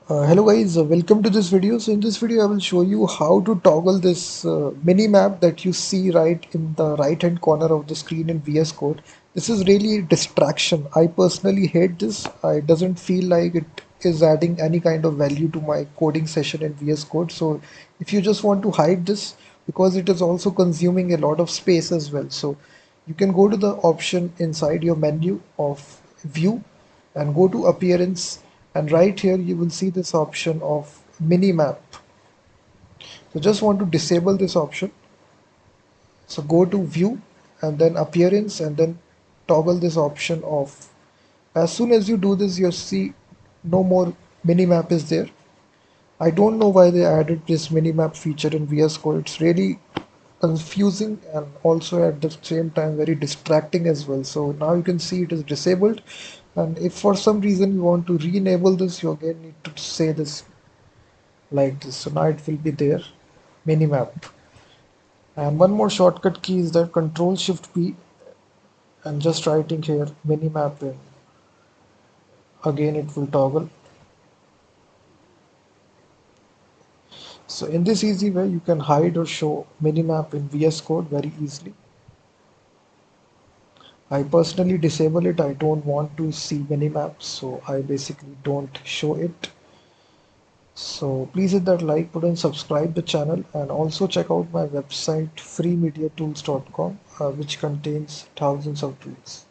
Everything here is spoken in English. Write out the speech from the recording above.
Hello guys, welcome to this video. So in this video I will show you how to toggle this mini map that you see right in the right hand corner of the screen in VS Code. This is really a distraction. I personally hate this. It doesn't feel like it is adding any kind of value to my coding session in VS Code. So if you just want to hide this, because it is also consuming a lot of space as well. So you can go to the option inside your menu of view and go to appearance, and right here you will see this option of minimap. So just want to disable this option. So go to view and then appearance and then toggle this option off. As soon as you do this, you'll see no more minimap is there. I don't know why they added this minimap feature in VS Code. It's really confusing and also at the same time very distracting as well. So now you can see it is disabled, and if for some reason you want to re-enable this, you again need to say this like this. So now it will be there, minimap. And one more shortcut key is that Control Shift P, and just writing here minimap in. Again it will toggle. So in this easy way you can hide or show minimap in VS Code very easily. I personally disable it. I don't want to see minimaps, so I basically don't show it. So please hit that like button, subscribe the channel, and also check out my website freemediatools.com, which contains thousands of tools.